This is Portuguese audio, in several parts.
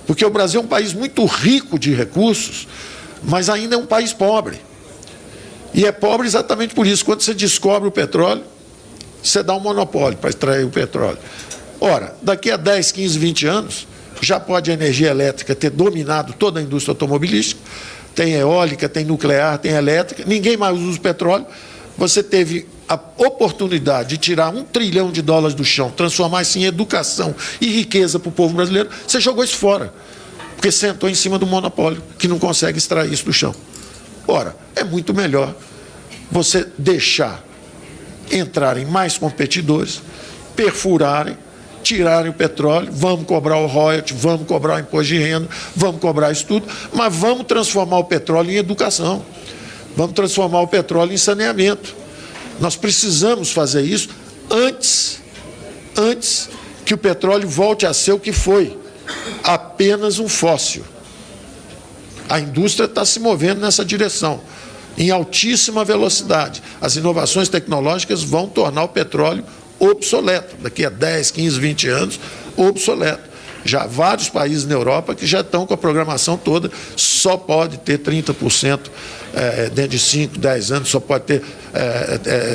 Porque o Brasil é um país muito rico de recursos, mas ainda é um país pobre. E é pobre exatamente por isso. Quando você descobre o petróleo, você dá um monopólio para extrair o petróleo. Ora, daqui a 10, 15, 20 anos, já pode a energia elétrica ter dominado toda a indústria automobilística, tem eólica, tem nuclear, tem elétrica, ninguém mais usa o petróleo. Você teve a oportunidade de tirar $1 trilhão do chão, transformar isso em educação e riqueza para o povo brasileiro, você jogou isso fora, porque sentou em cima do monopólio, que não consegue extrair isso do chão. Ora, é muito melhor você deixar entrarem mais competidores, perfurarem, tirarem o petróleo, vamos cobrar o royalty, vamos cobrar o imposto de renda, vamos cobrar isso tudo, mas vamos transformar o petróleo em educação, vamos transformar o petróleo em saneamento. Nós precisamos fazer isso antes que o petróleo volte a ser o que foi, apenas um fóssil. A indústria está se movendo nessa direção, em altíssima velocidade. As inovações tecnológicas vão tornar o petróleo obsoleto, daqui a 10, 15, 20 anos, obsoleto. Já há vários países na Europa que já estão com a programação toda, só pode ter 30%, dentro de 5, 10 anos, só pode ter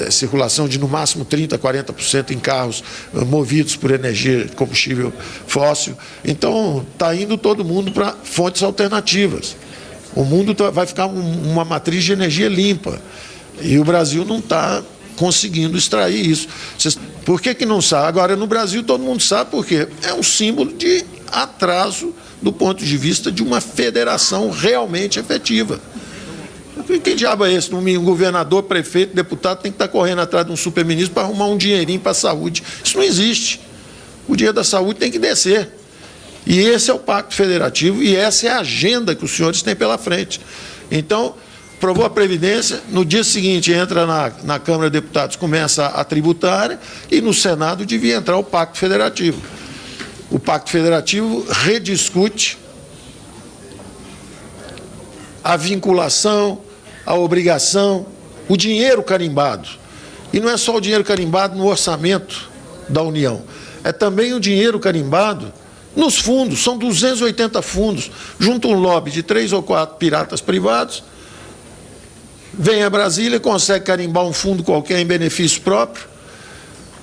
circulação de no máximo 30%, 40% em carros movidos por energia, combustível fóssil. Então, está indo todo mundo para fontes alternativas. O mundo vai ficar uma matriz de energia limpa. E o Brasil não está conseguindo extrair isso. Por que não sabe? Agora, no Brasil, todo mundo sabe por quê. É um símbolo de atraso do ponto de vista de uma federação realmente efetiva. Que diabo é esse? Um governador, prefeito, deputado tem que estar correndo atrás de um superministro para arrumar um dinheirinho para a saúde. Isso não existe. O dinheiro da saúde tem que descer. E esse é o Pacto Federativo e essa é a agenda que os senhores têm pela frente. Então, aprovou a Previdência, no dia seguinte entra na Câmara de Deputados, começa a tributária, e no Senado devia entrar o Pacto Federativo. O Pacto Federativo rediscute a vinculação, a obrigação, o dinheiro carimbado. E não é só o dinheiro carimbado no orçamento da União, é também o dinheiro carimbado nos fundos. São 280 fundos, junto um lobby de 3 ou 4 piratas privados, vem a Brasília, consegue carimbar um fundo qualquer em benefício próprio.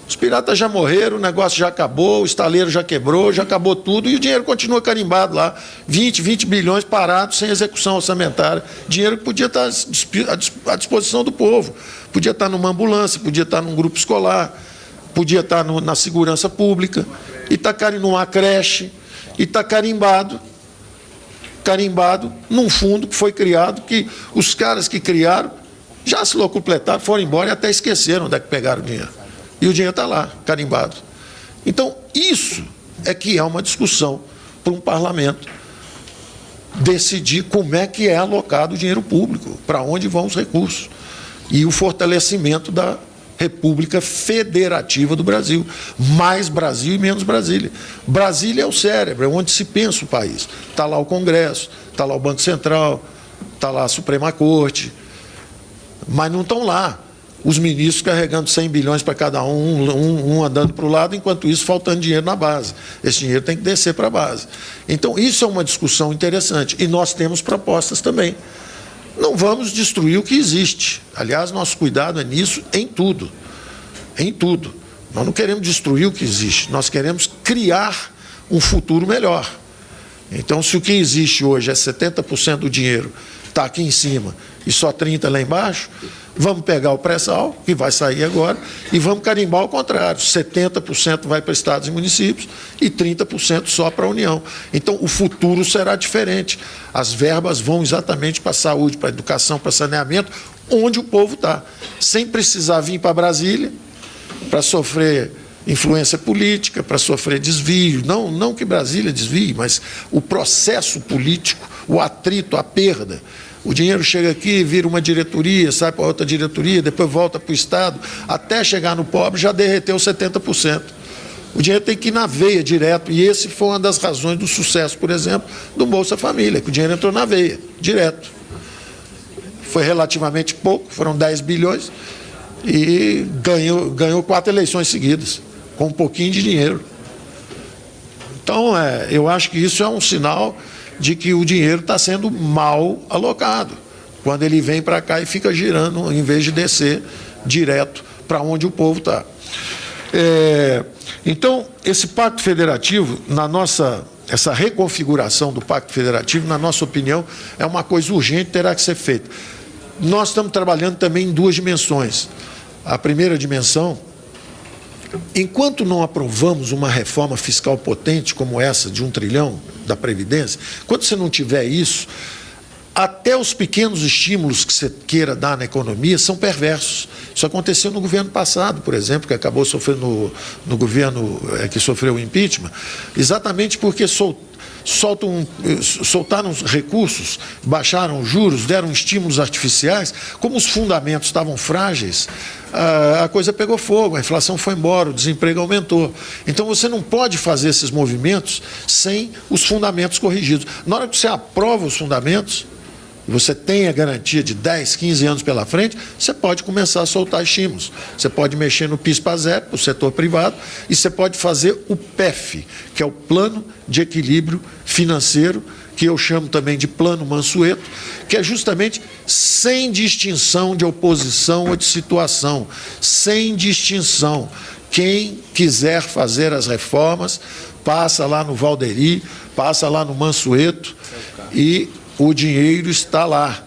Os piratas já morreram, o negócio já acabou, o estaleiro já quebrou, já acabou tudo, e o dinheiro continua carimbado lá, 20 bilhões parados, sem execução orçamentária, dinheiro que podia estar à disposição do povo, podia estar numa ambulância, podia estar num grupo escolar, podia estar na segurança pública, e está numa creche, e está carimbado num fundo que foi criado, que os caras que criaram já se locupletaram, foram embora e até esqueceram onde é que pegaram o dinheiro. E o dinheiro está lá, carimbado. Então, isso é que é uma discussão para um parlamento decidir como é que é alocado o dinheiro público, para onde vão os recursos. E o fortalecimento da República Federativa do Brasil. Mais Brasil e menos Brasília. Brasília é o cérebro, é onde se pensa o país. Está lá o Congresso, está lá o Banco Central, está lá a Suprema Corte. Mas não estão lá os ministros carregando 100 bilhões para cada um andando para o lado, enquanto isso faltando dinheiro na base. Esse dinheiro tem que descer para a base. Então, isso é uma discussão interessante. E nós temos propostas também. Não vamos destruir o que existe. Aliás, nosso cuidado é nisso em tudo. Em tudo. Nós não queremos destruir o que existe, nós queremos criar um futuro melhor. Então, se o que existe hoje é 70% do dinheiro está aqui em cima e só 30% lá embaixo, vamos pegar o pré-sal, que vai sair agora, e vamos carimbar ao contrário. 70% vai para estados e municípios e 30% só para a União. Então, o futuro será diferente. As verbas vão exatamente para a saúde, para a educação, para saneamento, onde o povo está. Sem precisar vir para Brasília para sofrer influência política, para sofrer desvio. Não que Brasília desvie, mas o processo político, o atrito, a perda. O dinheiro chega aqui, vira uma diretoria, sai para outra diretoria, depois volta para o Estado, até chegar no pobre já derreteu 70%. O dinheiro tem que ir na veia direto, e esse foi uma das razões do sucesso, por exemplo, do Bolsa Família, que o dinheiro entrou na veia, direto. Foi relativamente pouco, foram 10 bilhões, e ganhou 4 eleições seguidas, com um pouquinho de dinheiro. Então, eu acho que isso é um sinal de que o dinheiro está sendo mal alocado, quando ele vem para cá e fica girando, em vez de descer direto para onde o povo está. Então, esse pacto federativo, essa reconfiguração do pacto federativo, na nossa opinião, é uma coisa urgente, terá que ser feita. Nós estamos trabalhando também em duas dimensões. A primeira dimensão, enquanto não aprovamos uma reforma fiscal potente como essa, de 1 trilhão da Previdência, enquanto você não tiver isso, até os pequenos estímulos que você queira dar na economia são perversos. Isso aconteceu no governo passado, por exemplo, que acabou sofrendo no governo que sofreu o impeachment, exatamente porque soltaram recursos, baixaram os juros, deram estímulos artificiais. Como os fundamentos estavam frágeis, a coisa pegou fogo, a inflação foi embora, o desemprego aumentou. Então você não pode fazer esses movimentos sem os fundamentos corrigidos. Na hora que você aprova os fundamentos, você tem a garantia de 10, 15 anos pela frente, você pode começar a soltar estímulos. Você pode mexer no PIS/PASEP, o setor privado, e você pode fazer o PEF, que é o Plano de Equilíbrio Financeiro, que eu chamo também de Plano Mansueto, que é justamente sem distinção de oposição ou de situação, sem distinção. Quem quiser fazer as reformas, passa lá no Valderi, passa lá no Mansueto e o dinheiro está lá.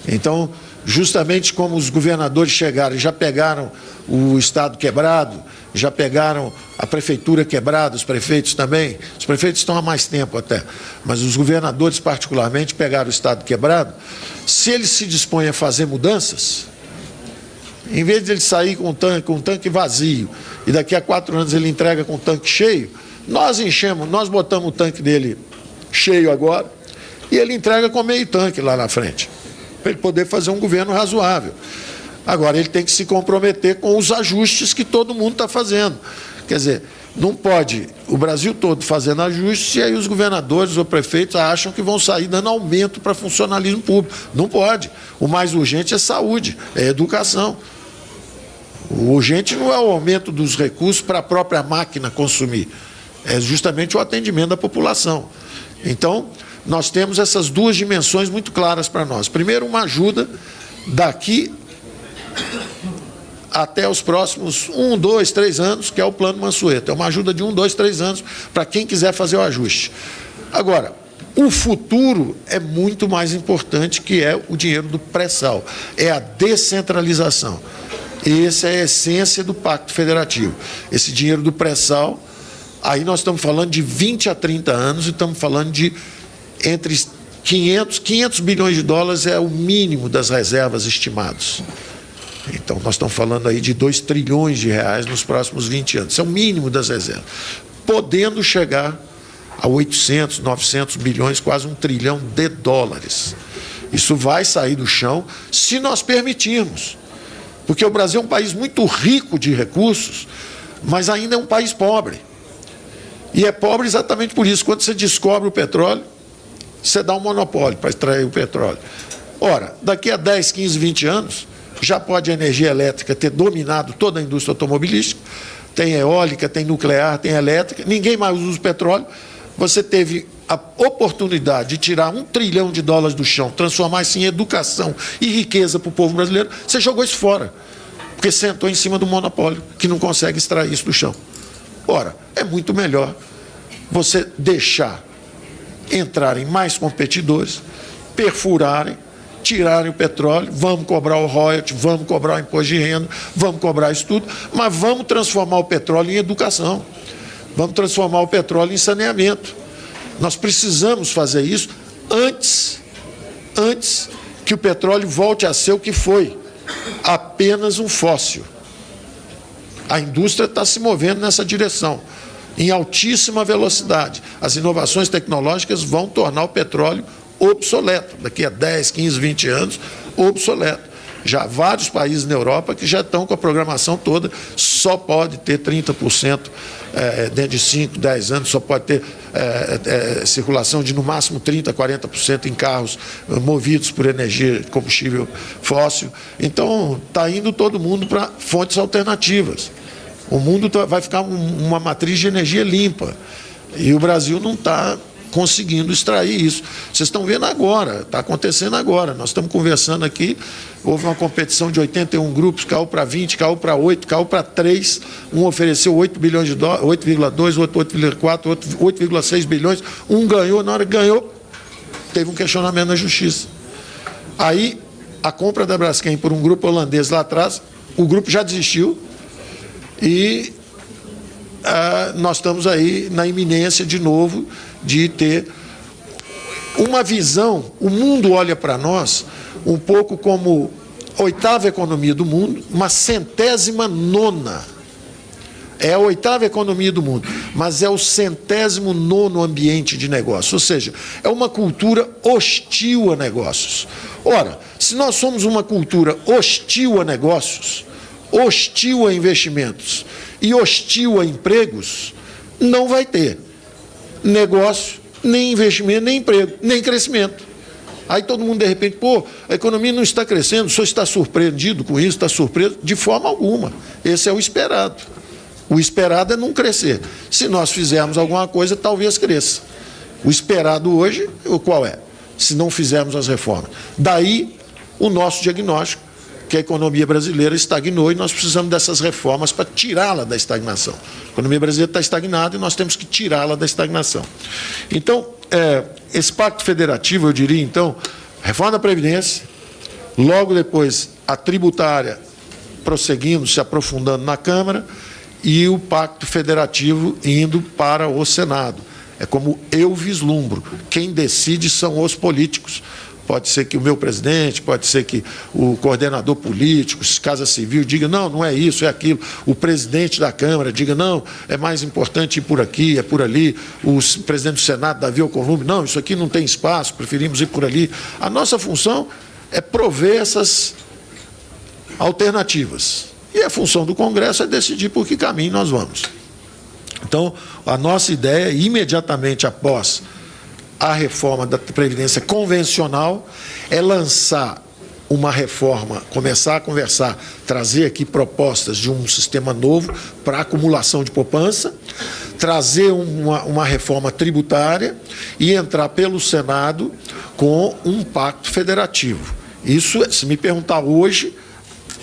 Então, justamente como os governadores chegaram e já pegaram o Estado quebrado, já pegaram a prefeitura quebrada, os prefeitos também, os prefeitos estão há mais tempo até, mas os governadores particularmente pegaram o Estado quebrado. Se eles se dispõem a fazer mudanças, em vez de ele sair com um tanque vazio e daqui a 4 anos ele entrega com o tanque cheio, nós botamos o tanque dele cheio agora, e ele entrega com meio tanque lá na frente, para ele poder fazer um governo razoável. Agora, ele tem que se comprometer com os ajustes que todo mundo está fazendo. Quer dizer, não pode o Brasil todo fazendo ajustes e aí os governadores ou prefeitos acham que vão sair dando aumento para funcionalismo público. Não pode. O mais urgente é saúde, é educação. O urgente não é o aumento dos recursos para a própria máquina consumir, é justamente o atendimento da população. Então, nós temos essas duas dimensões muito claras para nós. Primeiro, uma ajuda daqui até os próximos 1, 2, 3 anos, que é o Plano Mansueto. É uma ajuda de 1, 2, 3 anos para quem quiser fazer o ajuste. Agora, o futuro é muito mais importante, que é o dinheiro do pré-sal. É a descentralização. Essa é a essência do Pacto Federativo. Esse dinheiro do pré-sal, aí nós estamos falando de 20 a 30 anos e estamos falando de entre 500 bilhões de dólares é o mínimo das reservas estimados. Então, nós estamos falando aí de 2 trilhões de reais nos próximos 20 anos. Isso é o mínimo das reservas. Podendo chegar a 800, 900 bilhões, quase 1 trilhão de dólares. Isso vai sair do chão se nós permitirmos. Porque o Brasil é um país muito rico de recursos, mas ainda é um país pobre. E é pobre exatamente por isso. Quando você descobre o petróleo, você dá um monopólio para extrair o petróleo. Ora, daqui a 10, 15, 20 anos, já pode a energia elétrica ter dominado toda a indústria automobilística, tem eólica, tem nuclear, tem elétrica, ninguém mais usa o petróleo. Você teve a oportunidade de tirar 1 trilhão de dólares do chão, transformar isso em educação e riqueza para o povo brasileiro, você jogou isso fora, porque sentou em cima do monopólio, que não consegue extrair isso do chão. Ora, é muito melhor você deixar entrarem mais competidores, perfurarem, tirarem o petróleo, vamos cobrar o royalty, vamos cobrar o imposto de renda, vamos cobrar isso tudo, mas vamos transformar o petróleo em educação, vamos transformar o petróleo em saneamento. Nós precisamos fazer isso antes que o petróleo volte a ser o que foi, apenas um fóssil. A indústria está se movendo nessa direção, em altíssima velocidade. As inovações tecnológicas vão tornar o petróleo obsoleto. Daqui a 10, 15, 20 anos, obsoleto. Já há vários países na Europa que já estão com a programação toda, só pode ter 30%, dentro de 5, 10 anos, só pode ter circulação de no máximo 30%, 40% em carros movidos por energia, combustível fóssil. Então, está indo todo mundo para fontes alternativas. O mundo vai ficar uma matriz de energia limpa. E o Brasil não está conseguindo extrair isso. Vocês estão vendo agora, está acontecendo agora. Nós estamos conversando aqui, houve uma competição de 81 grupos, caiu para 20, caiu para 8, caiu para 3, um ofereceu 8 bilhões de dólares, 8,2, outro 8,4, outro 8,6 bilhões, um ganhou, na hora que ganhou, teve um questionamento na justiça. Aí, a compra da Braskem por um grupo holandês lá atrás, o grupo já desistiu e nós estamos aí na iminência de novo de ter uma visão. O mundo olha para nós um pouco como a 8ª economia do mundo, uma 109ª. É a 8ª economia do mundo, mas é o 109º ambiente de negócio, ou seja, é uma cultura hostil a negócios. Ora, se nós somos uma cultura hostil a negócios, hostil a investimentos e hostil a empregos, não vai ter negócio, nem investimento, nem emprego, nem crescimento. Aí todo mundo, de repente, pô, a economia não está crescendo, o senhor está surpreendido com isso, está surpreso? De forma alguma. Esse é o esperado. O esperado é não crescer. Se nós fizermos alguma coisa, talvez cresça. O esperado hoje, qual é? Se não fizermos as reformas. Daí o nosso diagnóstico, que a economia brasileira estagnou e nós precisamos dessas reformas para tirá-la da estagnação. A economia brasileira está estagnada e nós temos que tirá-la da estagnação. Então, esse pacto federativo, eu diria, então, reforma da Previdência, logo depois a tributária prosseguindo, se aprofundando na Câmara, e o pacto federativo indo para o Senado. É como eu vislumbro. Quem decide são os políticos. Pode ser que o meu presidente, pode ser que o coordenador político, Casa Civil, diga, não, não é isso, é aquilo. O presidente da Câmara diga, não, é mais importante ir por aqui, é por ali. O presidente do Senado, Davi Alcolumbre, não, isso aqui não tem espaço, preferimos ir por ali. A nossa função é prover essas alternativas. E a função do Congresso é decidir por que caminho nós vamos. Então, a nossa ideia, imediatamente após a reforma da Previdência convencional, é lançar uma reforma, começar a conversar, trazer aqui propostas de um sistema novo para acumulação de poupança, trazer uma reforma tributária e entrar pelo Senado com um pacto federativo. Isso, se me perguntar hoje,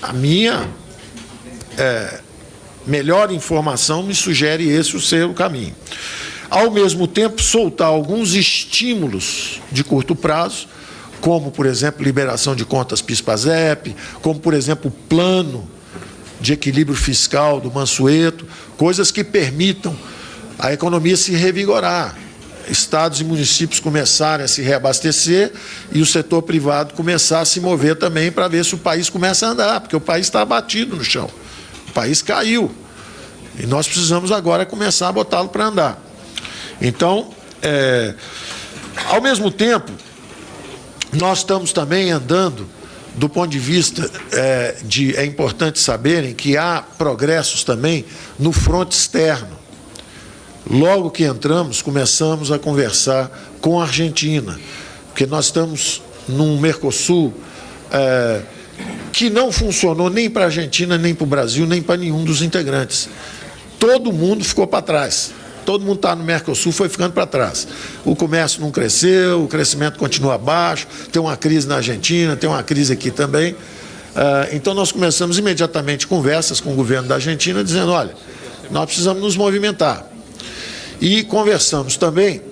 a minha melhor informação me sugere esse ser o caminho. Ao mesmo tempo, soltar alguns estímulos de curto prazo, como, por exemplo, liberação de contas PIS/PASEP, como, por exemplo, o plano de equilíbrio fiscal do Mansueto, coisas que permitam a economia se revigorar, estados e municípios começarem a se reabastecer e o setor privado começar a se mover também para ver se o país começa a andar, porque o país está abatido no chão. O país caiu. E nós precisamos agora começar a botá-lo para andar. Então, ao mesmo tempo, nós estamos também andando do ponto de vista é importante saberem que há progressos também no fronte externo. Logo que entramos, começamos a conversar com a Argentina, porque nós estamos num Mercosul que não funcionou nem para a Argentina, nem para o Brasil, nem para nenhum dos integrantes. Todo mundo ficou para trás. Todo mundo está no Mercosul, foi ficando para trás. O comércio não cresceu, o crescimento continua baixo, tem uma crise na Argentina, tem uma crise aqui também. Então, nós começamos imediatamente conversas com o governo da Argentina, dizendo, olha, nós precisamos nos movimentar. E conversamos também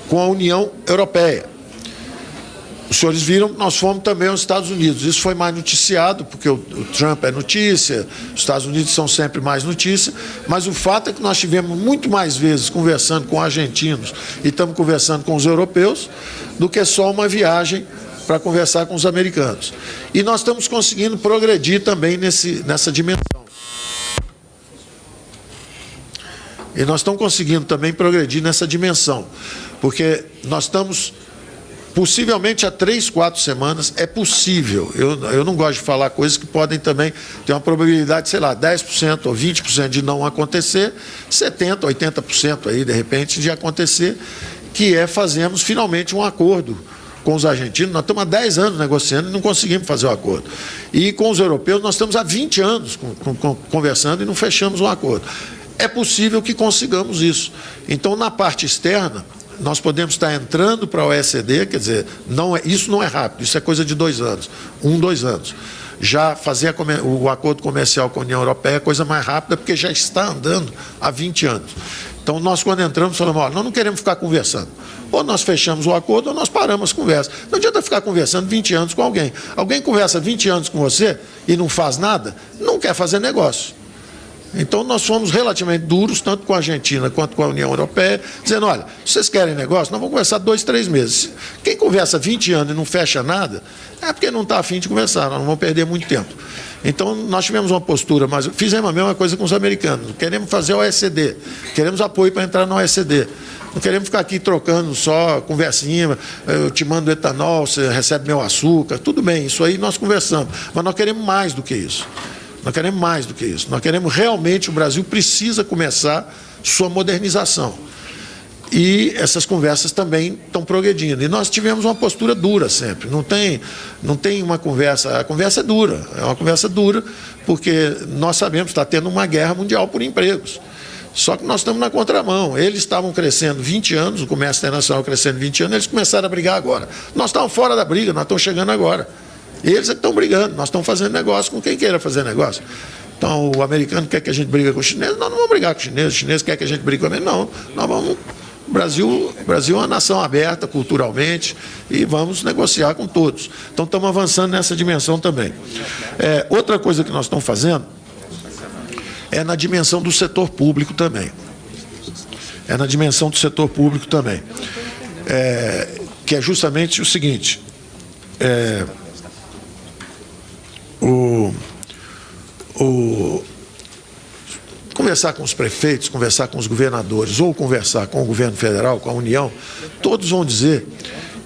com a União Europeia. Os senhores viram que nós fomos também aos Estados Unidos. Isso foi mais noticiado, porque o Trump é notícia, os Estados Unidos são sempre mais notícia, mas o fato é que nós tivemos muito mais vezes conversando com argentinos e estamos conversando com os europeus do que só uma viagem para conversar com os americanos. E nós estamos conseguindo progredir também nessa dimensão. E nós estamos conseguindo também progredir nessa dimensão, porque nós estamos... Possivelmente há 3, 4 semanas é possível. Eu não gosto de falar coisas que podem também ter uma probabilidade, sei lá, 10% ou 20% de não acontecer, 70%, 80% aí, de repente, de acontecer, que é fazermos finalmente um acordo com os argentinos. Nós estamos há 10 anos negociando e não conseguimos fazer o acordo. E com os europeus nós estamos há 20 anos conversando e não fechamos um acordo. é possível que consigamos isso. Então, na parte externa, nós podemos estar entrando para a OECD, quer dizer, isso não é rápido, isso é coisa de 2 anos, 2 anos. Já fazer o acordo comercial com a União Europeia é coisa mais rápida, porque já está andando há 20 anos. Então, nós, quando entramos, falamos, olha, nós não queremos ficar conversando. Ou nós fechamos o acordo, ou nós paramos as conversas. Não adianta ficar conversando 20 anos com alguém. Alguém conversa 20 anos com você e não faz nada, não quer fazer negócio. Então, nós fomos relativamente duros, tanto com a Argentina quanto com a União Europeia, dizendo, olha, se vocês querem negócio, nós vamos conversar 2, 3 meses. Quem conversa 20 anos e não fecha nada, é porque não está afim de conversar, nós não vamos perder muito tempo. Então, nós tivemos uma postura, mas fizemos a mesma coisa com os americanos. Queremos fazer a OECD, queremos apoio para entrar na OECD. Não queremos ficar aqui trocando só conversinha, eu te mando etanol, você recebe meu açúcar, tudo bem, isso aí nós conversamos, mas nós queremos mais do que isso. Nós queremos mais do que isso. Nós queremos realmente, o Brasil precisa começar sua modernização. E essas conversas também estão progredindo. E nós tivemos uma postura dura sempre. Não tem uma conversa... A conversa é dura. É uma conversa dura, porque nós sabemos que está tendo uma guerra mundial por empregos. Só que nós estamos na contramão. Eles estavam crescendo 20 anos, o comércio internacional crescendo 20 anos, eles começaram a brigar agora. Nós estamos fora da briga, nós estamos chegando agora. Eles é que estão brigando, nós estamos fazendo negócio com quem queira fazer negócio. Então, o americano quer que a gente brigue com os chineses, nós não vamos brigar com os chineses querem que a gente brigue com eles, não. Nós vamos... O Brasil é uma nação aberta culturalmente e vamos negociar com todos. Então, estamos avançando nessa dimensão também. Outra coisa que nós estamos fazendo é na dimensão do setor público também. Que é justamente o seguinte... Conversar com os prefeitos, conversar com os governadores ou conversar com o governo federal, com a União, todos vão dizer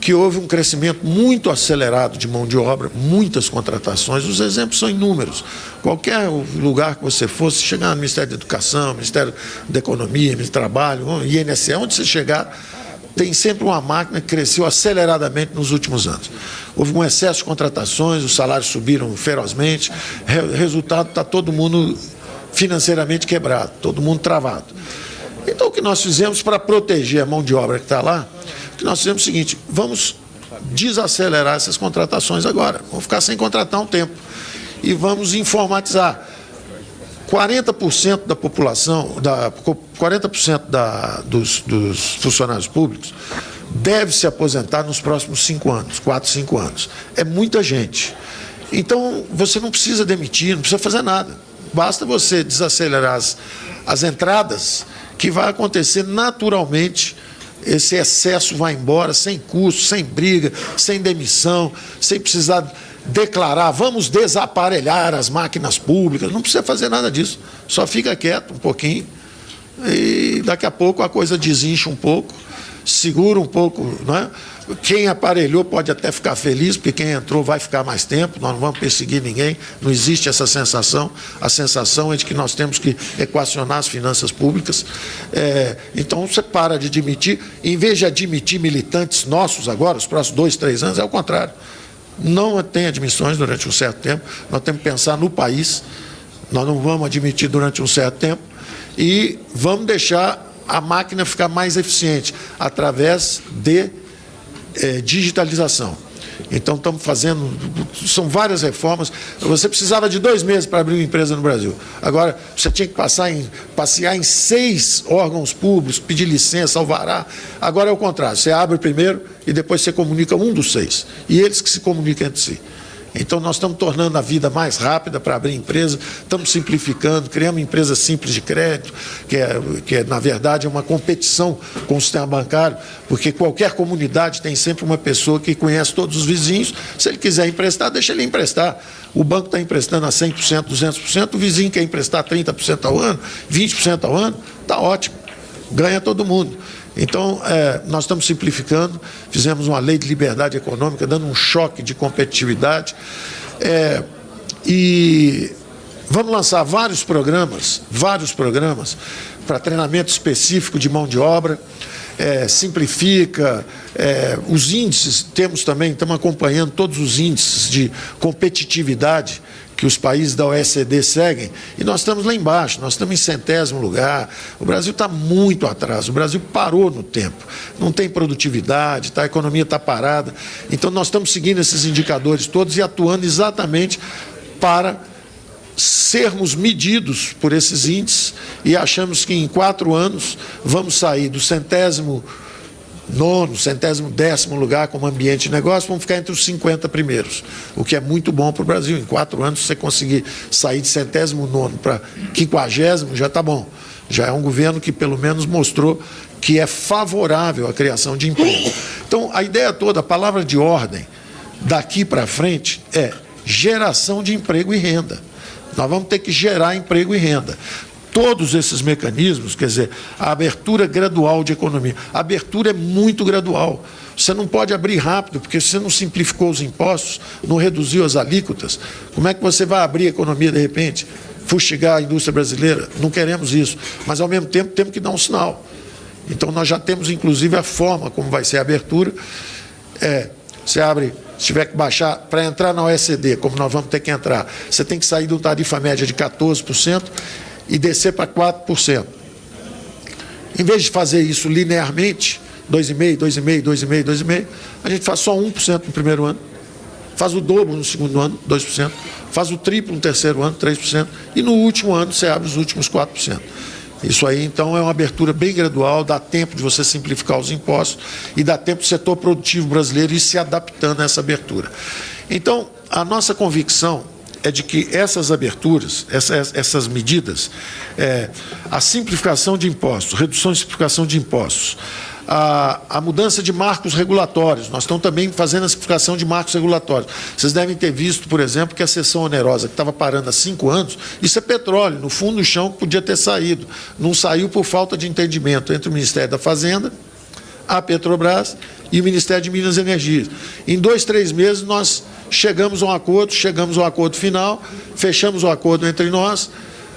que houve um crescimento muito acelerado de mão de obra, muitas contratações, os exemplos são inúmeros. Qualquer lugar que você fosse, chegar no Ministério da Educação, Ministério da Economia, Ministério do Trabalho, INSS, onde você chegar, tem sempre uma máquina que cresceu aceleradamente nos últimos anos. Houve um excesso de contratações, os salários subiram ferozmente, resultado está todo mundo financeiramente quebrado, todo mundo travado. Então, o que nós fizemos para proteger a mão de obra que está lá, o que nós fizemos é o seguinte, vamos desacelerar essas contratações agora, vamos ficar sem contratar um tempo e vamos informatizar. 40% da população, 40% dos funcionários públicos deve se aposentar nos próximos 5 anos, 4, 5 anos. É muita gente. Então, você não precisa demitir, não precisa fazer nada. Basta você desacelerar as entradas, que vai acontecer naturalmente, esse excesso vai embora, sem custo, sem briga, sem demissão, sem precisar declarar, vamos desaparelhar as máquinas públicas, não precisa fazer nada disso, só fica quieto um pouquinho e daqui a pouco a coisa desincha um pouco, segura um pouco, né? Quem aparelhou pode até ficar feliz, porque quem entrou vai ficar mais tempo, nós não vamos perseguir ninguém, não existe essa sensação, a sensação é de que nós temos que equacionar as finanças públicas. Então você para de admitir, em vez de admitir militantes nossos agora, os próximos 2, 3 anos, é o contrário. Não tem admissões durante um certo tempo, nós temos que pensar no país, nós não vamos admitir durante um certo tempo e vamos deixar a máquina ficar mais eficiente através de digitalização. Então estamos fazendo, são várias reformas. Você precisava de 2 meses para abrir uma empresa no Brasil. Agora você tinha que passear em 6 órgãos públicos, pedir licença, alvará. Agora é o contrário, você abre primeiro e depois você comunica um dos 6. E eles que se comunicam entre si. Então, nós estamos tornando a vida mais rápida para abrir empresa, estamos simplificando, criamos empresas simples de crédito, que na verdade, é uma competição com o sistema bancário, porque qualquer comunidade tem sempre uma pessoa que conhece todos os vizinhos, se ele quiser emprestar, deixa ele emprestar. O banco está emprestando a 100%, 200%, o vizinho quer emprestar 30% ao ano, 20% ao ano, está ótimo, ganha todo mundo. Então, nós estamos simplificando, fizemos uma lei de liberdade econômica, dando um choque de competitividade, e vamos lançar vários programas para treinamento específico de mão de obra, simplifica, os índices, estamos acompanhando todos os índices de competitividade que os países da OECD seguem, e nós estamos lá embaixo, nós estamos em 100º lugar. O Brasil está muito atrás, o Brasil parou no tempo, não tem produtividade, a economia está parada. Então nós estamos seguindo esses indicadores todos e atuando exatamente para sermos medidos por esses índices, e achamos que em 4 anos vamos sair do 109º, 110º lugar como ambiente de negócio, vamos ficar entre os 50 primeiros, o que é muito bom para o Brasil. Em 4 anos, se você conseguir sair de 109º para 50º, já está bom. Já é um governo que pelo menos mostrou que é favorável à criação de emprego. Então, a ideia toda, a palavra de ordem daqui para frente é geração de emprego e renda. Nós vamos ter que gerar emprego e renda. Todos esses mecanismos, quer dizer, a abertura gradual de economia. A abertura é muito gradual. Você não pode abrir rápido, porque você não simplificou os impostos, não reduziu as alíquotas. Como é que você vai abrir a economia de repente? Fustigar a indústria brasileira? Não queremos isso. Mas, ao mesmo tempo, temos que dar um sinal. Então, nós já temos, inclusive, a forma como vai ser a abertura. Você abre... Se tiver que baixar, para entrar na OECD, como nós vamos ter que entrar, você tem que sair de uma tarifa média de 14% e descer para 4%. Em vez de fazer isso linearmente, 2,5%, 2,5%, 2,5%, 2,5%, a gente faz só 1% no primeiro ano, faz o dobro no segundo ano, 2%, faz o triplo no terceiro ano, 3%, e no último ano você abre os últimos 4%. Isso aí, então, é uma abertura bem gradual, dá tempo de você simplificar os impostos e dá tempo do setor produtivo brasileiro ir se adaptando a essa abertura. Então, a nossa convicção é de que essas aberturas, essas medidas, a simplificação de impostos, redução e simplificação de impostos, a mudança de marcos regulatórios, nós estamos também fazendo a simplificação de marcos regulatórios. Vocês devem ter visto, por exemplo, que a cessão onerosa, que estava parando há 5 anos, isso é petróleo, no fundo do chão, que podia ter saído. Não saiu por falta de entendimento entre o Ministério da Fazenda, a Petrobras e o Ministério de Minas e Energia. Em 2, 3 meses, nós chegamos a um acordo final, fechamos o acordo entre nós.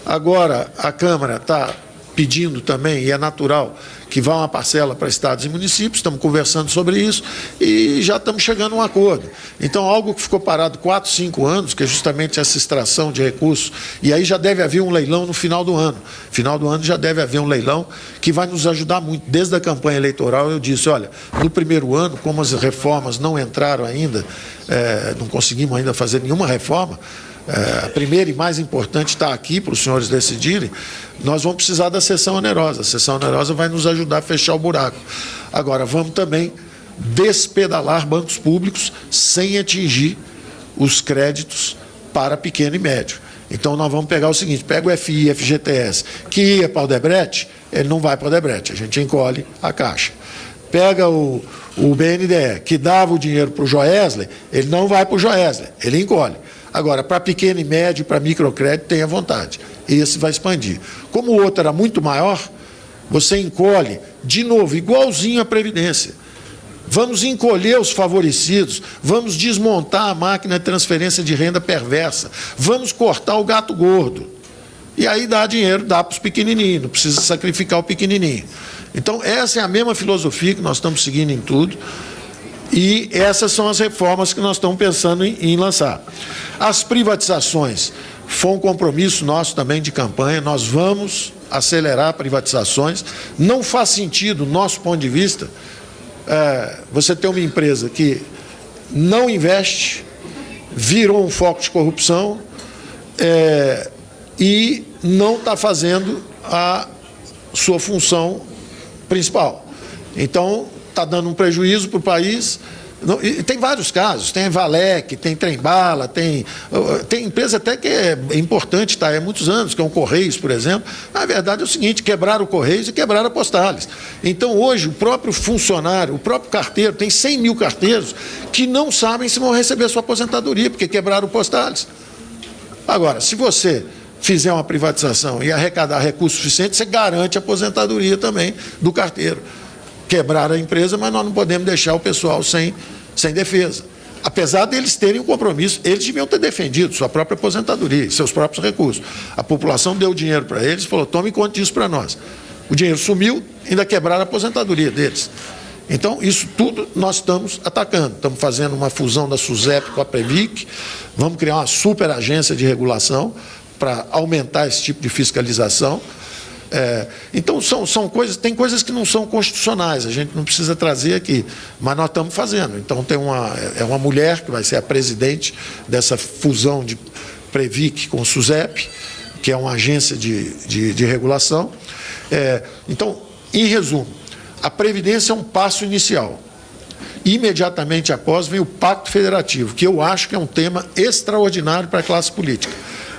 Agora, a Câmara está pedindo também, e é natural, que vá uma parcela para estados e municípios, estamos conversando sobre isso e já estamos chegando a um acordo. Então, algo que ficou parado 4, 5 anos, que é justamente essa extração de recursos, e aí já deve haver um leilão no final do ano. Final do ano já deve haver um leilão que vai nos ajudar muito. Desde a campanha eleitoral eu disse, olha, no primeiro ano, como as reformas não entraram ainda, não conseguimos ainda fazer nenhuma reforma, a primeira e mais importante está aqui para os senhores decidirem, nós vamos precisar da cessão onerosa. A cessão onerosa vai nos ajudar a fechar o buraco. Agora, vamos também despedalar bancos públicos sem atingir os créditos para pequeno e médio. Então, nós vamos pegar o seguinte, pega o FI, FGTS, que ia para o Odebrecht, ele não vai para o Odebrecht, a gente encolhe a caixa. Pega o BNDE, que dava o dinheiro para o Joesley, ele não vai para o Joesley, ele encolhe. Agora, para pequeno e médio, para microcrédito, tenha vontade. Esse vai expandir. Como o outro era muito maior, você encolhe, de novo, igualzinho à Previdência. Vamos encolher os favorecidos, vamos desmontar a máquina de transferência de renda perversa, vamos cortar o gato gordo. E aí dá dinheiro, dá para os pequenininhos, não precisa sacrificar o pequenininho. Então, essa é a mesma filosofia que nós estamos seguindo em tudo. E essas são as reformas que nós estamos pensando em lançar. As privatizações, foi um compromisso nosso também de campanha, nós vamos acelerar privatizações. Não faz sentido, do nosso ponto de vista, você ter uma empresa que não investe, virou um foco de corrupção e não está fazendo a sua função principal. Então, está dando um prejuízo para o país. Tem vários casos, tem Valec, tem Trembala, tem empresa até que é importante, está há muitos anos, que é o Correios, por exemplo. Na verdade é o seguinte, quebraram o Correios e quebraram a Postales. Então hoje o próprio funcionário, o próprio carteiro, tem 100 mil carteiros que não sabem se vão receber sua aposentadoria, porque quebraram o Postales. Agora, se você fizer uma privatização e arrecadar recursos suficientes, você garante a aposentadoria também do carteiro. Quebrar a empresa, mas nós não podemos deixar o pessoal sem defesa. Apesar deles terem um compromisso, eles deviam ter defendido sua própria aposentadoria e seus próprios recursos. A população deu dinheiro para eles e falou, tome conta disso para nós. O dinheiro sumiu, ainda quebraram a aposentadoria deles. Então, isso tudo nós estamos atacando. Estamos fazendo uma fusão da SUSEP com a Previc, vamos criar uma super agência de regulação para aumentar esse tipo de fiscalização. Então, são coisas, tem coisas que não são constitucionais, a gente não precisa trazer aqui, mas nós estamos fazendo. Então, tem uma mulher que vai ser a presidente dessa fusão de Previc com SUSEP, que é uma agência de regulação. Então, em resumo, a Previdência é um passo inicial. Imediatamente após vem o Pacto Federativo, que eu acho que é um tema extraordinário para a classe política.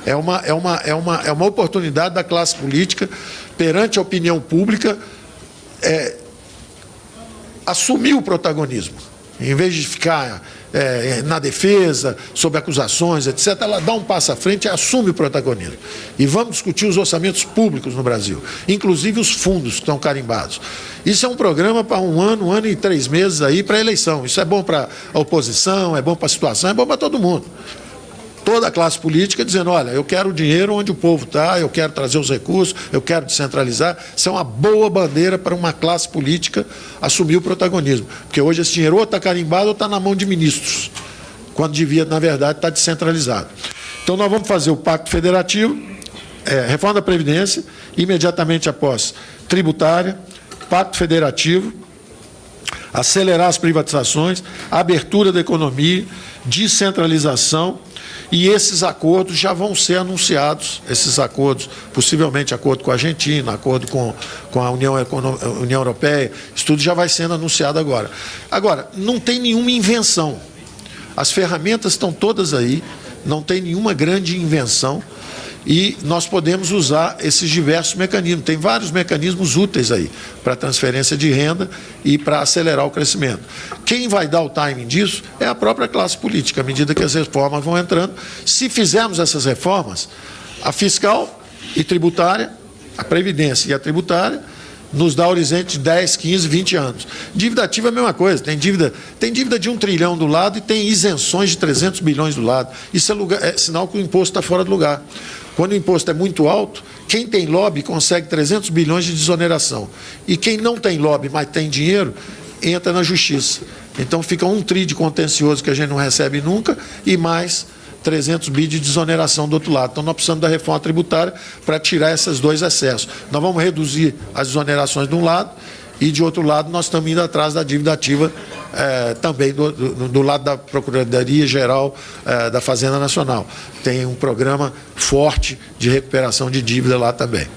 É uma oportunidade da classe política, perante a opinião pública, assumir o protagonismo. Em vez de ficar na defesa, sob acusações, etc., ela dá um passo à frente e assume o protagonismo. E vamos discutir os orçamentos públicos no Brasil, inclusive os fundos que estão carimbados. Isso é um programa para um ano e 3 meses aí para a eleição. Isso é bom para a oposição, é bom para a situação, é bom para todo mundo. Toda a classe política dizendo, olha, eu quero o dinheiro onde o povo está, eu quero trazer os recursos, eu quero descentralizar. Isso é uma boa bandeira para uma classe política assumir o protagonismo. Porque hoje esse dinheiro ou está carimbado ou está na mão de ministros, quando devia, na verdade, estar descentralizado. Então, nós vamos fazer o Pacto Federativo, reforma da Previdência, imediatamente após tributária, Pacto Federativo, acelerar as privatizações, abertura da economia, descentralização. E esses acordos já vão ser anunciados, esses acordos, possivelmente acordo com a Argentina, acordo com a União Europeia, isso tudo já vai sendo anunciado agora. Agora, não tem nenhuma invenção. As ferramentas estão todas aí, não tem nenhuma grande invenção e nós podemos usar esses diversos mecanismos. Tem vários mecanismos úteis aí para transferência de renda e para acelerar o crescimento. Quem vai dar o timing disso é a própria classe política, à medida que as reformas vão entrando. Se fizermos essas reformas, a fiscal e tributária, a Previdência e a tributária, nos dá horizonte de 10, 15, 20 anos. Dívida ativa é a mesma coisa, tem dívida de 1 trilhão do lado e tem isenções de 300 bilhões do lado. Isso é sinal que o imposto está fora do lugar. Quando o imposto é muito alto, quem tem lobby consegue 300 bilhões de desoneração. E quem não tem lobby, mas tem dinheiro, entra na justiça. Então fica 1 tri de contencioso que a gente não recebe nunca e mais 300 bi de desoneração do outro lado. Então nós precisamos da reforma tributária para tirar esses dois excessos. Nós vamos reduzir as desonerações de um lado e, de outro lado, nós estamos indo atrás da dívida ativa também do lado da Procuradoria-Geral da Fazenda Nacional. Tem um programa forte de recuperação de dívida lá também.